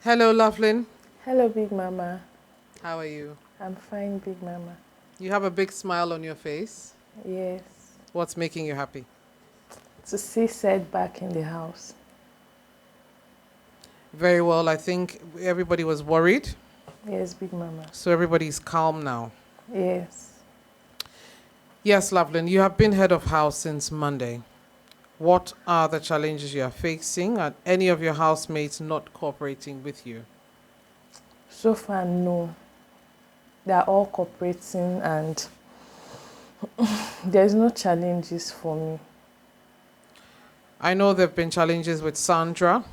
Hello, Lovelyn. Hello, Big Mama. How are you? I'm fine, Big Mama. You have a big smile on your face. Yes. What's making you happy? To see said back in the house. Very well. I think everybody was worried, Yes, Big Mama. so everybody's calm now. Yes. Yes, Lovelyn, you have been head of house since Monday. What are the challenges you are facing? Are any of your housemates not cooperating with you? So far, no. They are all cooperating and there's no challenges for me. I know there have been challenges with Sandra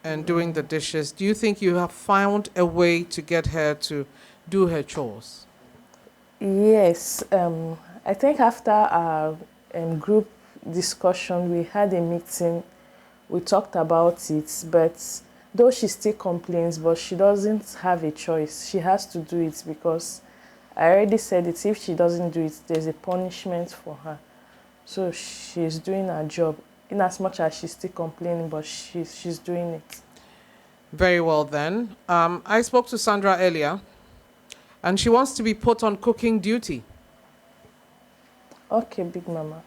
and doing the dishes. Do you think you have found a way to get her to do her chores? Yes. I think after our group discussion, we had a meeting. We talked about it, but though she still complains, but she doesn't have a choice. She has to do it because I already said it. If she doesn't do it, there's a punishment for her. So she's doing her job in as much as she's still complaining, but she's doing it. Very well then. I spoke to Sandra earlier and she wants to be put on cooking duty. Okay, Big Mama.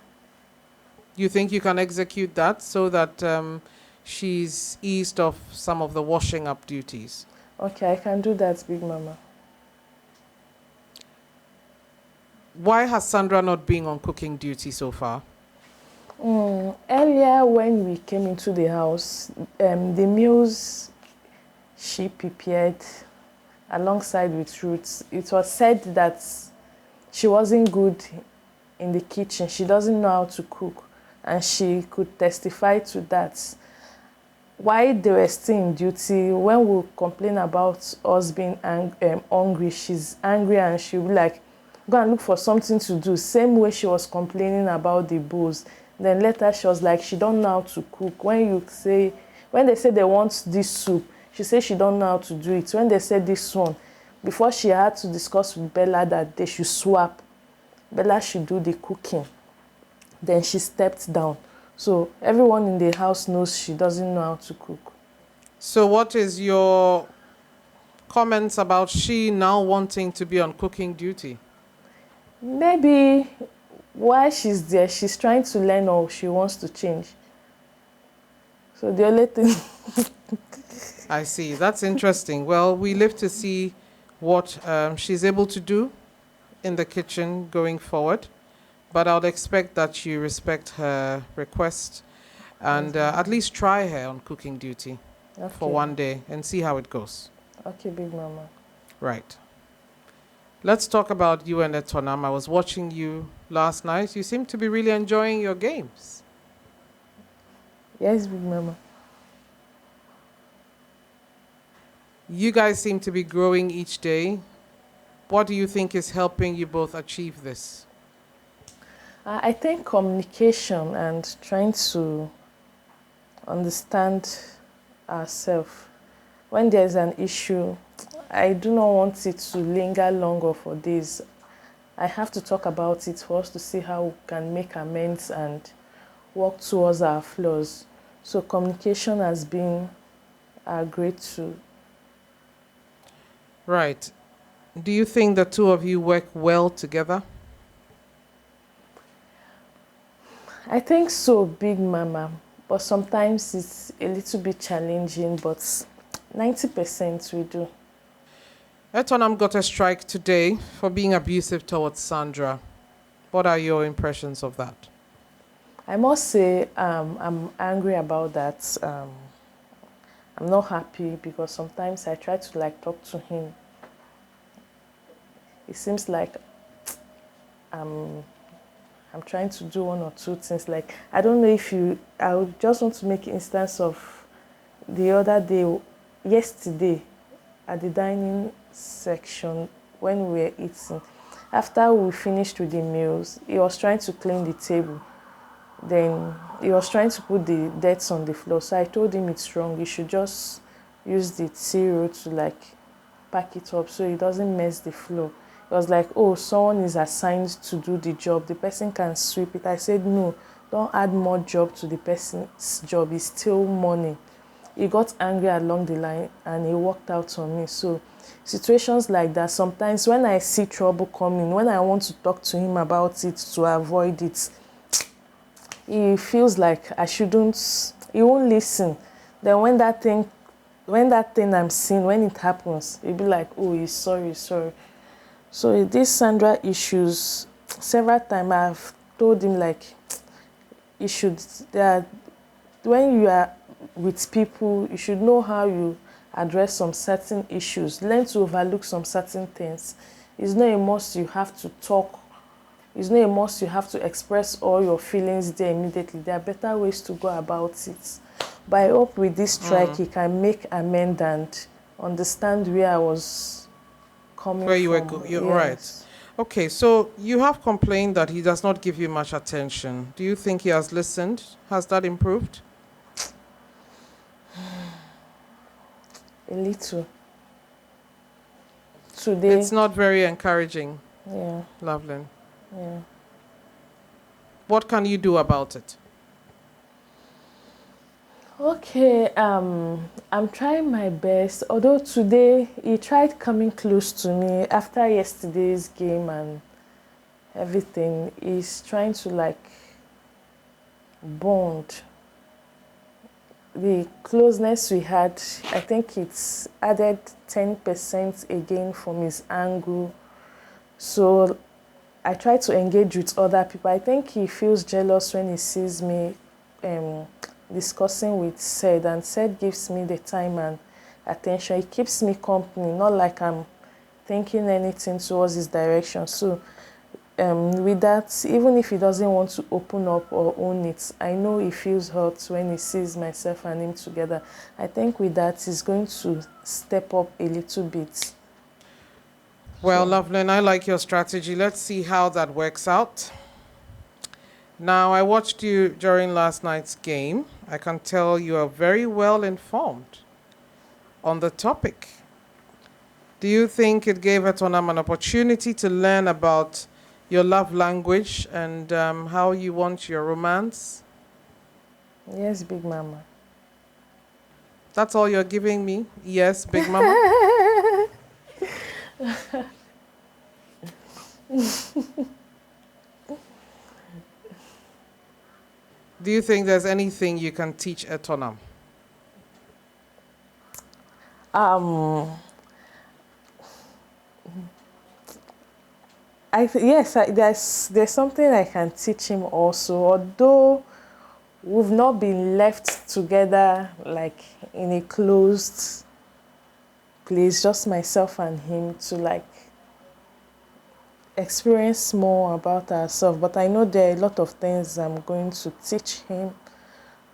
You think you can execute that so that she's eased of some of the washing up duties? Okay, I can do that, Big Mama. Why has Sandra not been on cooking duty so far? Earlier when we came into the house, the meals she prepared alongside with Roots, it was said that she wasn't good in the kitchen. She doesn't know how to cook, and she could testify to that. While they were still in duty, when we complain about us being hungry, she's angry and she'll be like, go and look for something to do. Same way she was complaining about the bowls. Then later she was like, she don't know how to cook. When they say they want this soup, she said she don't know how to do it. When they said this one, before she had to discuss with Bella that they should swap, Bella should do the cooking. Then she stepped down. So everyone in the house knows she doesn't know how to cook. So what is your comments about she now wanting to be on cooking duty? Maybe while she's there, she's trying to learn or she wants to change. So the only thing. I see. That's interesting. Well, we live to see what she's able to do in the kitchen going forward. But I would expect that you respect her request and at least try her on cooking duty for one day and see how it goes. Okay, Big Mama. Right. Let's talk about you and Etonam. I was watching you last night. You seem to be really enjoying your games. Yes, Big Mama. You guys seem to be growing each day. What do you think is helping you both achieve this? I think communication and trying to understand ourselves. When there's an issue, I do not want it to linger longer for days. I have to talk about it for us to see how we can make amends and work towards our flaws. So communication has been a great tool. Right. Do you think the two of you work well together? I think so, Big Mama. But sometimes it's a little bit challenging, but 90% we do. Etonam got a strike today for being abusive towards Sandra. What are your impressions of that? I must say I'm angry about that. I'm not happy because sometimes I try to talk to him. It seems like I'm trying to do one or two things. Like, I don't know if I would just want to make instance of the other day, yesterday, at the dining section when we were eating. After we finished with the meals, he was trying to clean the table. Then he was trying to put the dirts on the floor. So I told him it's wrong. He should just use the zero to pack it up so it doesn't mess the floor. It was like, oh, someone is assigned to do the job. The person can sweep it. I said, no, don't add more job to the person's job. It's still money. he got angry along the line and he walked out on me. So situations like that, sometimes when I see trouble coming, when I want to talk to him about it to avoid it, he feels like I shouldn't, he won't listen. Then when that thing I'm seeing, when it happens, he'll be like, oh, he's sorry. So these Sandra issues, several times I've told him like, you should, that when you are with people, you should know how you address some certain issues. Learn to overlook some certain things. It's not a must you have to talk. It's not a must you have to express all your feelings there immediately. There are better ways to go about it. But I hope with this strike, he can make amends and understand where I was coming Where you were from. you're Yes. right. Okay, so you have complained that he does not give you much attention. Do you think he has listened? Has that improved? A little. Today. It's not very encouraging, Yeah. Lovelyn. Yeah. What can you do about it? Okay, I'm trying my best. Although today he tried coming close to me after yesterday's game and everything. He's trying to like bond. The closeness we had, I think it's added 10% again from his angle. So I try to engage with other people. I think he feels jealous when he sees me discussing with Said, and Said gives me the time and attention. He keeps me company, not like I'm thinking anything towards his direction. So with that, even if he doesn't want to open up or own it, I know he feels hurt when he sees myself and him together. I think with that, he's going to step up a little bit. Well, Lovelyn, I like your strategy. Let's see how that works out. Now, I watched you during last night's game. I can tell you are very well informed on the topic. Do you think it gave Etonam an opportunity to learn about your love language and how you want your romance? Yes, Big Mama. That's all you're giving me? Yes, Big Mama? Do you think there's anything you can teach Etonam? Yes, there's something I can teach him also. Although we've not been left together like in a closed place, just myself and him to like experience more about ourselves. But I know there are a lot of things I'm going to teach him.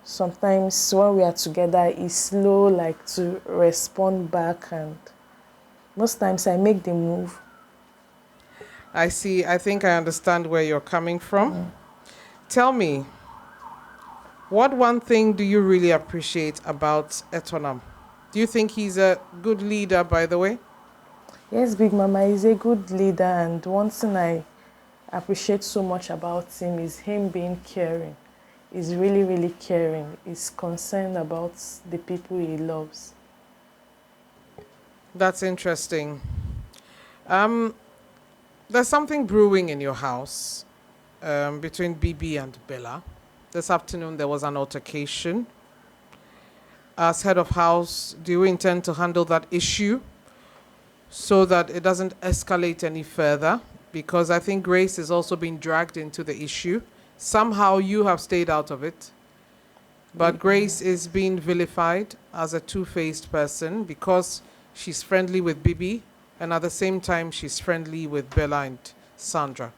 Sometimes when we are together, he's slow like to respond back, and most times I make the move. I see. I think I understand where you're coming from. Tell me, what one thing do you really appreciate about Etonam? Do you think he's a good leader, by the way? Yes, Big Mama is a good leader, and one thing I appreciate so much about him is him being caring. He's really, really caring. He's concerned about the people he loves. That's interesting. There's something brewing in your house between Bibi and Bella. This afternoon there was an altercation. As head of house, do you intend to handle that issue so that it doesn't escalate any further? Because I think Grace is also being dragged into the issue. Somehow you have stayed out of it. But Grace is being vilified as a two-faced person because she's friendly with Bibi, and at the same time she's friendly with Bella and Sandra.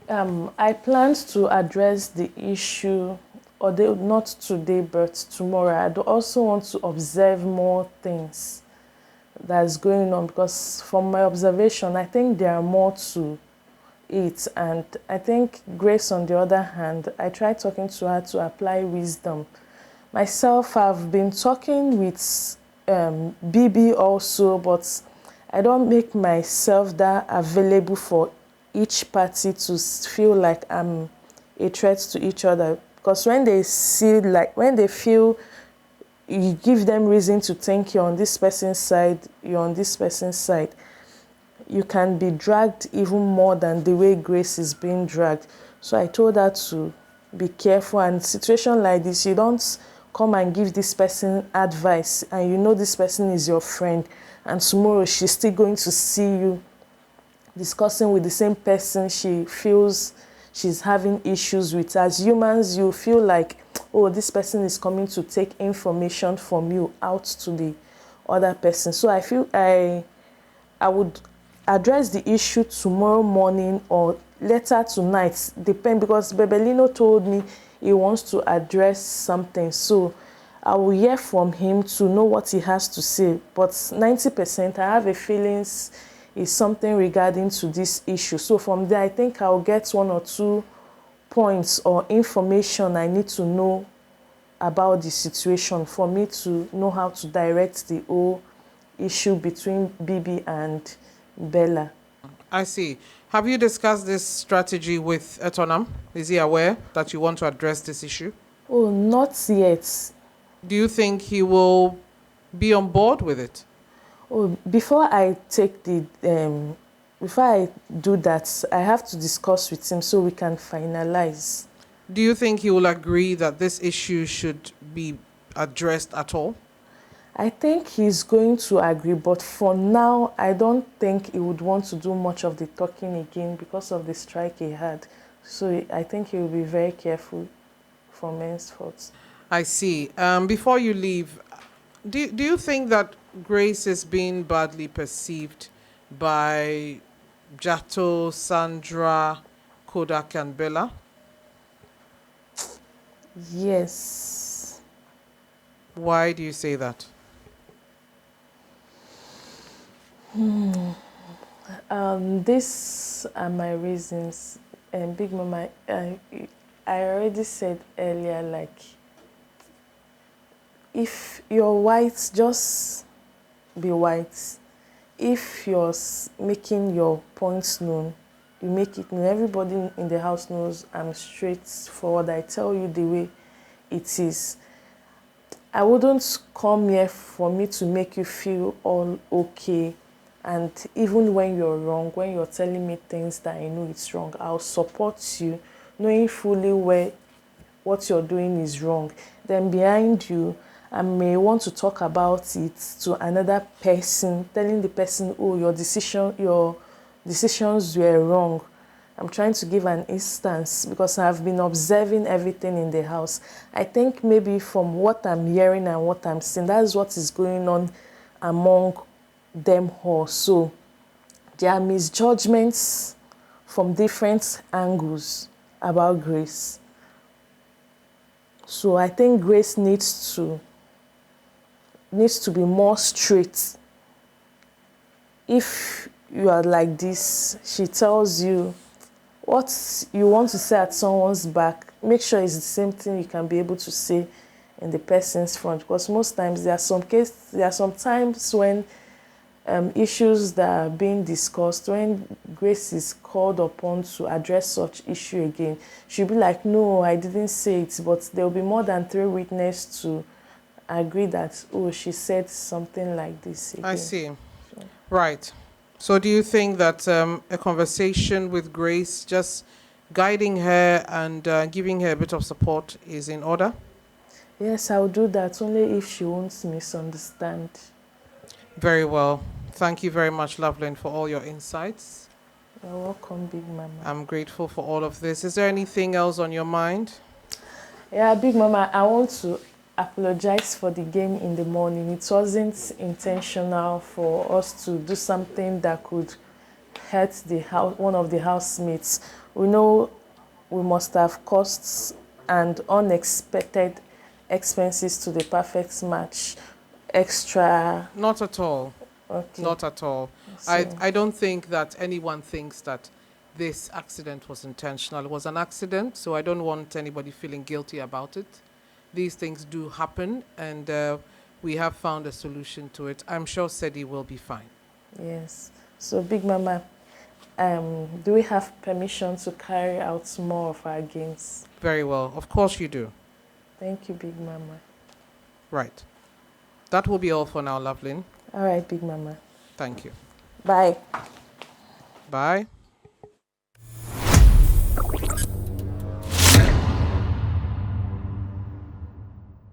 I planned to address the issue, not today, but tomorrow. I also want to observe more things that's going on, because from my observation, I think there are more to it. And I think Grace, on the other hand, I tried talking to her to apply wisdom. Myself, I've been talking with Bibi also, but I don't make myself that available for each party to feel like I'm a threat to each other. Because when they feel you give them reason to think you're on this person's side, you're on this person's side, you can be dragged even more than the way Grace is being dragged. So I told her to be careful, and situation like this, you don't come and give this person advice and you know this person is your friend, and tomorrow she's still going to see you discussing with the same person she feels she's having issues with. As humans, you feel like, oh, this person is coming to take information from you out to the other person. So I feel I would address the issue tomorrow morning or later tonight, depend, because Bebelino told me he wants to address something. So I will hear from him to know what he has to say. But 90%, I have a feelings is something regarding to this issue. So from there, I think I'll get 1 or 2 points or information I need to know about the situation for me to know how to direct the whole issue between Bibi and Bella. I see. Have you discussed this strategy with Etonam? Is he aware that you want to address this issue? Oh, not yet. Do you think he will be on board with it? Oh, before I do that, I have to discuss with him so we can finalize. Do you think he will agree that this issue should be addressed at all? I think he's going to agree, but for now, I don't think he would want to do much of the talking again because of the strike he had. So I think he will be very careful from henceforth. I see. Before you leave, do you think that Grace is being badly perceived by Jato, Sandra, Kodak, and Bella? Yes. Why do you say that? These are my reasons. Big Mama, I already said earlier, like, if you're white, just be white. If you're making your points known, you make it known. Everybody in the house knows I'm straightforward. I tell you the way it is. I wouldn't come here for me to make you feel all okay. And even when you're wrong, when you're telling me things that I know it's wrong, I'll support you, knowing fully what you're doing is wrong. Then behind you, I may want to talk about it to another person, telling the person, oh, your decisions were wrong. I'm trying to give an instance because I've been observing everything in the house. I think maybe from what I'm hearing and what I'm seeing, that's what is going on among them all. So there are misjudgments from different angles about Grace. So I think Grace needs to be more straight. If you are like this, she tells you what you want to say at someone's back, make sure it's the same thing you can be able to say in the person's front. Because most times there are some times when issues that are being discussed, when Grace is called upon to address such issue again, she'll be like, no, I didn't say it, but there will be more than 3 witnesses to agree that, oh, she said something like this again. I see. So. Right. So do you think that a conversation with Grace, just guiding her and giving her a bit of support, is in order? Yes, I'll do that, only if she won't misunderstand. Very well. Thank you very much, Lovelyn, for all your insights. You're welcome, Big Mama. I'm grateful for all of this. Is there anything else on your mind? Yeah, Big Mama, I want to apologize for the game in the morning. It wasn't intentional for us to do something that could hurt one of the housemates. We know we must have costs and unexpected expenses to the perfect match. Extra. Not at all. Okay. Not at all. So, I don't think that anyone thinks that this accident was intentional. It was an accident, so I don't want anybody feeling guilty about it. These things do happen, and we have found a solution to it. I'm sure Sedi will be fine. Yes. So, Big Mama, do we have permission to carry out more of our games? Very well. Of course you do. Thank you, Big Mama. Right. That will be all for now, Lovelyn. All right, Big Mama. Thank you. Bye. Bye.